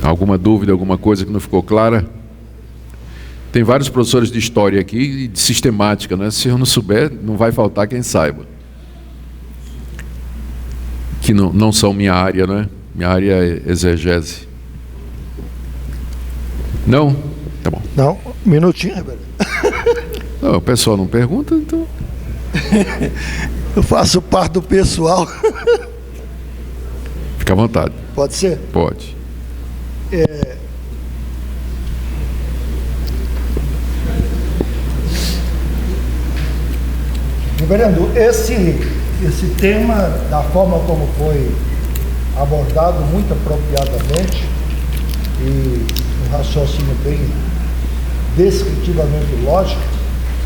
Alguma dúvida, alguma coisa que não ficou clara? Tem vários professores de história aqui e de sistemática, né? Se eu não souber, não vai faltar quem saiba. Que não são minha área, né? Minha área é exegese. Não? Tá bom. Não, um minutinho, Reverendo. Não, o pessoal não pergunta, então. Eu faço parte do pessoal. Fica à vontade. Pode ser? Pode. Reverendo, esse tema, da forma como foi abordado muito apropriadamente e um raciocínio bem descritivamente lógico,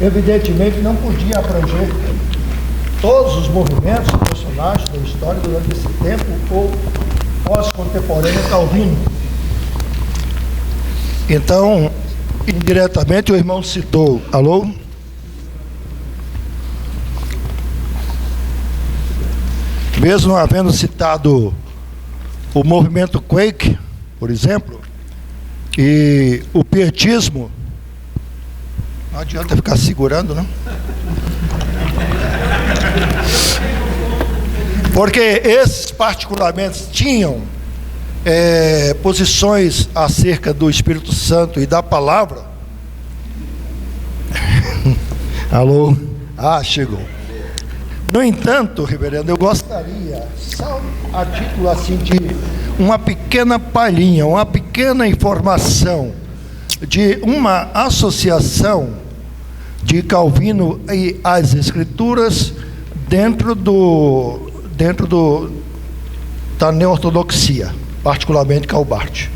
evidentemente não podia abranger todos os movimentos e personagens da história durante esse tempo ou pós-contemporâneo calvino. Então, indiretamente o irmão citou, alô? Mesmo não havendo citado o movimento Quake, por exemplo, e o pietismo, não adianta ficar segurando, não? Porque esses particularmente tinham posições acerca do Espírito Santo e da palavra. Alô? Ah, chegou. No entanto, reverendo, eu gostaria, só a título assim de uma pequena palhinha, uma pequena informação de uma associação de Calvino e as Escrituras dentro da neortodoxia, particularmente Calbart.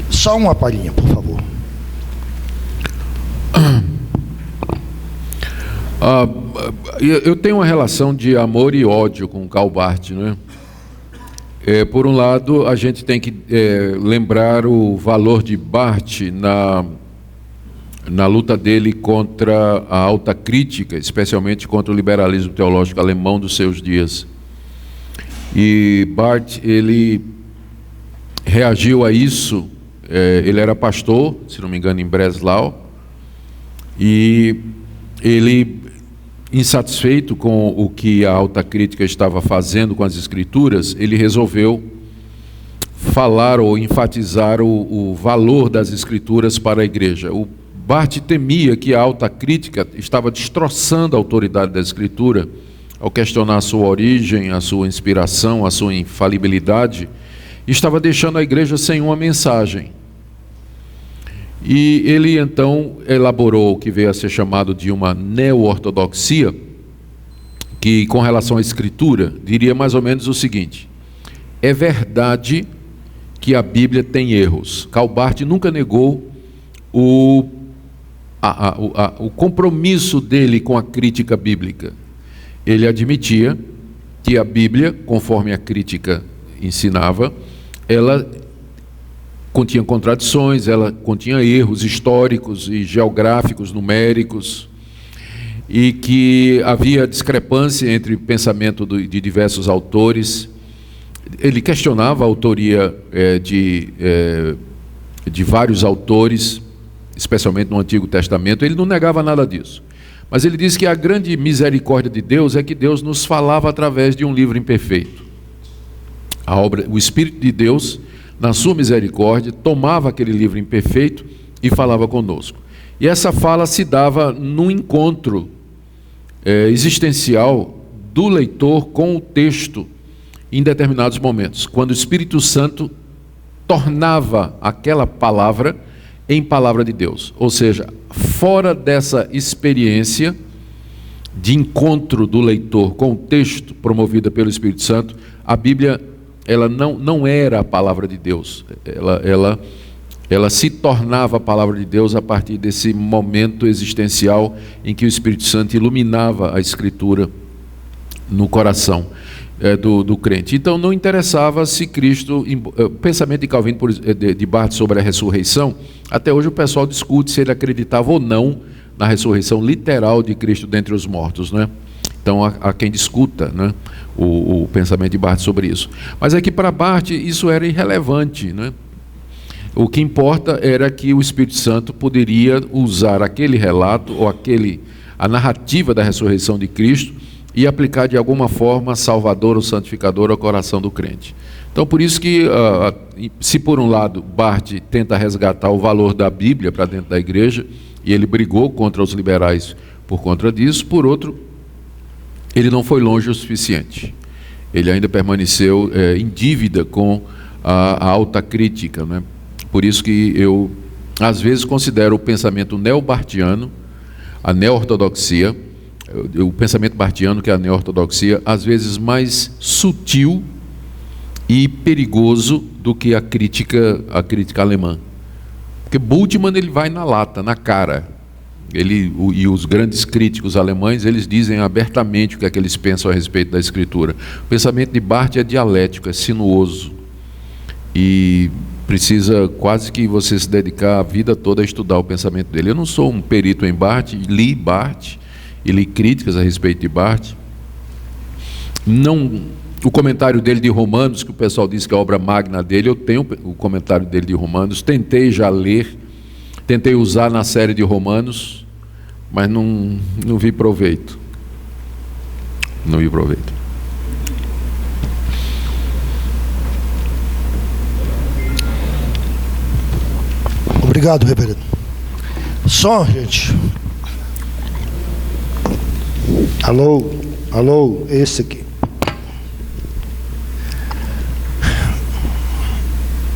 Só uma palhinha, por favor. Eu tenho uma relação de amor e ódio com Calbart, né? Por um lado, a gente tem que lembrar o valor de Barth na luta dele contra a alta crítica, especialmente contra o liberalismo teológico alemão dos seus dias. E Barth, ele reagiu a isso, ele era pastor, se não me engano, em Breslau, e ele, insatisfeito com o que a alta crítica estava fazendo com as Escrituras, ele resolveu falar ou enfatizar o valor das Escrituras para a igreja. O Barth temia que a alta crítica estava destroçando a autoridade da Escritura ao questionar a sua origem, a sua inspiração, a sua infalibilidade, e estava deixando a igreja sem uma mensagem. E ele então elaborou o que veio a ser chamado de uma neo-ortodoxia, que com relação à Escritura diria mais ou menos o seguinte: é verdade que a Bíblia tem erros. Calbart nunca negou o compromisso dele com a crítica bíblica. Ele admitia que a Bíblia, conforme a crítica ensinava, ela continha contradições, ela continha erros históricos e geográficos, numéricos, e que havia discrepância entre o pensamento de diversos autores. Ele questionava a autoria de vários autores, especialmente no Antigo Testamento. Ele não negava nada disso, mas ele disse que a grande misericórdia de Deus é que Deus nos falava através de um livro imperfeito. O Espírito de Deus, na sua misericórdia, tomava aquele livro imperfeito e falava conosco. E essa fala se dava num encontro existencial do leitor com o texto em determinados momentos, quando o Espírito Santo tornava aquela palavra em palavra de Deus. Ou seja, fora dessa experiência de encontro do leitor com o texto promovida pelo Espírito Santo, a Bíblia ela não era a palavra de Deus. Ela se tornava a palavra de Deus a partir desse momento existencial em que o Espírito Santo iluminava a Escritura no coração do crente. Então não interessava se Cristo, o pensamento de Calvino, de Barth sobre a ressurreição, até hoje o pessoal discute se ele acreditava ou não na ressurreição literal de Cristo dentre os mortos, né? Então há quem discuta, né, o pensamento de Barth sobre isso. Mas é que para Barth isso era irrelevante, né? O que importa era que o Espírito Santo poderia usar aquele relato ou a narrativa da ressurreição de Cristo e aplicar de alguma forma salvador ou santificador ao coração do crente. Então, por isso que, se por um lado Barth tenta resgatar o valor da Bíblia para dentro da igreja, e ele brigou contra os liberais por conta disso, por outro, ele não foi longe o suficiente. Ele ainda permaneceu em dívida com a alta crítica, né? Por isso que eu, às vezes, considero o pensamento neo-barthiano, a neo-ortodoxia, o pensamento barthiano, que é a neo-ortodoxia, às vezes mais sutil e perigoso do que a crítica alemã. Porque Bultmann, ele vai na lata, na cara. E os grandes críticos alemães, eles dizem abertamente o que é que eles pensam a respeito da Escritura. O pensamento de Barth é dialético, é sinuoso. E precisa quase que você se dedicar a vida toda a estudar o pensamento dele. Eu não sou um perito em Barth, li Barth e li críticas a respeito de Barth. Não, o comentário dele de Romanos, que o pessoal diz que é a obra magna dele, eu tenho o comentário dele de Romanos, tentei já ler, tentei usar na série de Romanos, mas não vi proveito. Não vi proveito. Obrigado, reverendo. Som, gente. Alô, esse aqui.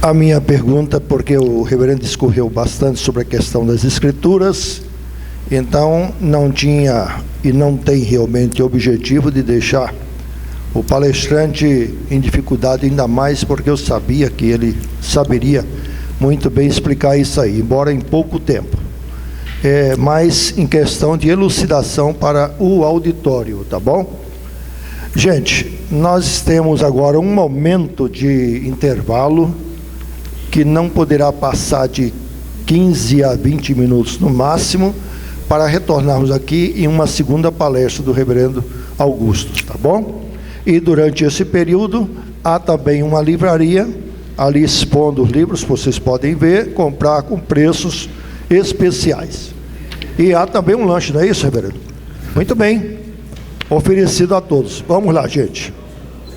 A minha pergunta, porque o reverendo discorreu bastante sobre a questão das escrituras, então não tinha e não tem realmente o objetivo de deixar o palestrante em dificuldade, ainda mais porque eu sabia que ele saberia muito bem explicar isso aí, embora em pouco tempo. Mas em questão de elucidação para o auditório, tá bom? Gente, nós temos agora um momento de intervalo que não poderá passar de 15 a 20 minutos no máximo, para retornarmos aqui em uma segunda palestra do reverendo Augusto, tá bom? E durante esse período há também uma livraria ali expondo os livros, vocês podem ver, comprar com preços especiais. E há também um lanche, não é isso, reverendo? Muito bem, oferecido a todos. Vamos lá, gente.